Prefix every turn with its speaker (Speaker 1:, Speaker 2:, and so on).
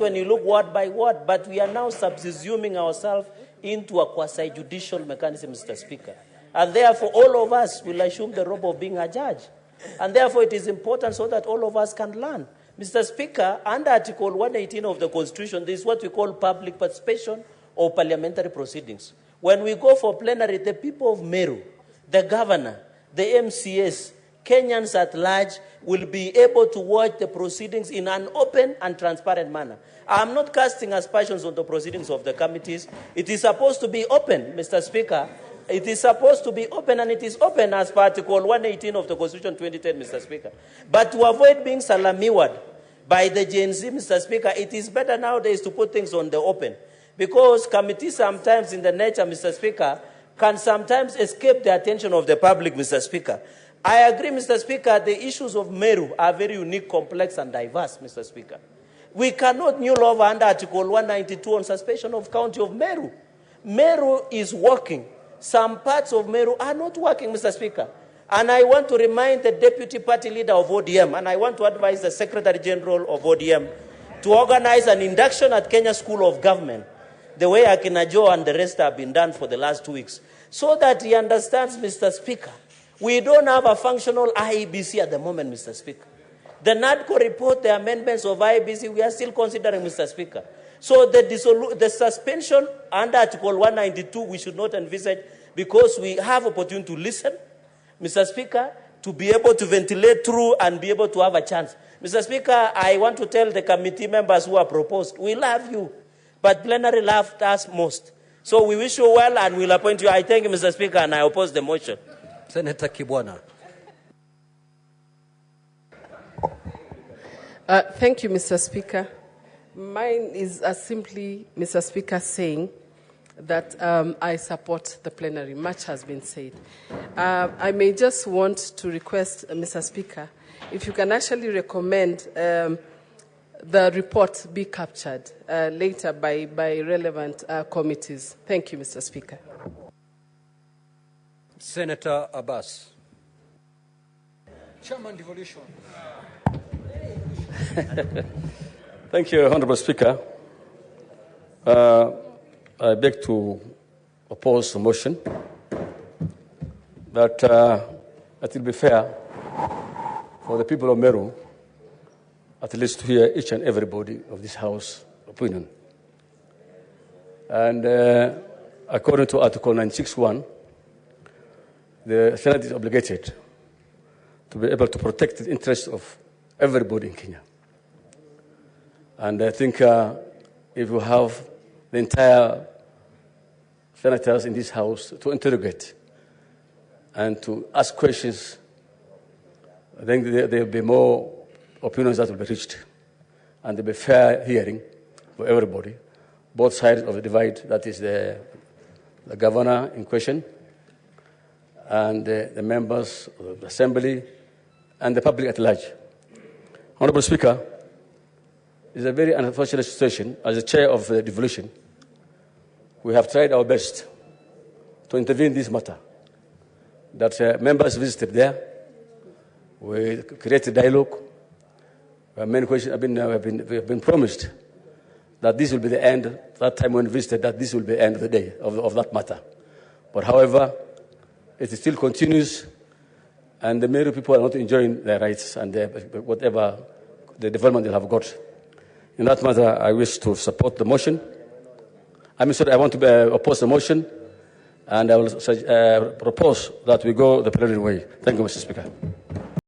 Speaker 1: when you look word by word, but we are now subsuming ourselves into a quasi-judicial mechanism, Mr. Speaker. And therefore, all of us will assume the role of being a judge. And therefore, it is important so that all of us can learn. Mr. Speaker, under Article 118 of the Constitution, this is what we call public participation or parliamentary proceedings. When we go for plenary, the people of Meru, the governor, the MCS, Kenyans at large will be able to watch the proceedings in an open and transparent manner. I'm not casting aspersions on the proceedings of the committees. It is supposed to be open, Mr. Speaker. It is supposed to be open, and it is open as per Article 118 of the Constitution 2010, Mr. Speaker. But to avoid being salamiwad by the Gen Z, Mr. Speaker, it is better nowadays to put things on the open. Because committees sometimes in the nature, Mr. Speaker, can sometimes escape the attention of the public, Mr. Speaker. I agree, Mr. Speaker, the issues of Meru are very unique, complex, and diverse, Mr. Speaker. We cannot kneel over under Article 192 on suspension of county of Meru. Meru is working. Some parts of Meru are not working, Mr. Speaker. And I want to remind the deputy party leader of ODM, and I want to advise the Secretary General of ODM to organize an induction at Kenya School of Government, the way Akinajo and the rest have been done for the last 2 weeks, so that he understands, Mr. Speaker, we don't have a functional IEBC at the moment, Mr. Speaker. The NADCO report, the amendments of IEBC, we are still considering, Mr. Speaker. So the suspension under Article 192, we should not envisage, because we have opportunity to listen, Mr. Speaker, to be able to ventilate through and be able to have a chance. Mr. Speaker, I want to tell the committee members who are proposed, we love you, but plenary loved us most. So we wish you well and we'll appoint you. I thank you, Mr. Speaker, and I oppose the motion.
Speaker 2: Senator Kibwana.
Speaker 3: Thank you, Mr. Speaker. Mine is simply, Mr. Speaker, saying that I support the plenary. Much has been said. I may just want to request, Mr. Speaker, if you can actually recommend the report be captured later by relevant committees. Thank you, Mr. Speaker.
Speaker 2: Senator Abbas.
Speaker 4: Chairman, devolution.
Speaker 5: Thank you, Honorable Speaker. I beg to oppose the motion that it will be fair for the people of Meru at least to hear each and everybody of this House opinion. And according to Article 961, the Senate is obligated to be able to protect the interests of everybody in Kenya. And I think if you have the entire senators in this House to interrogate and to ask questions, I think there will be more opinions that will be reached, and there will be fair hearing for everybody, both sides of the divide, that is the governor in question, and the members of the Assembly, and the public at large. Honorable Speaker, it's a very unfortunate situation. As the chair of the devolution, we have tried our best to intervene in this matter. That members visited there, we created dialogue. Many questions have been promised that this will be the end. That time when we visited, that this will be the end of the day of that matter. But however, it still continues, and the Meru people are not enjoying their rights and whatever the development they have got. In that matter, I wish to support the motion. I want to oppose the motion, and I will propose that we go the plenary way. Thank you, Mr. Speaker.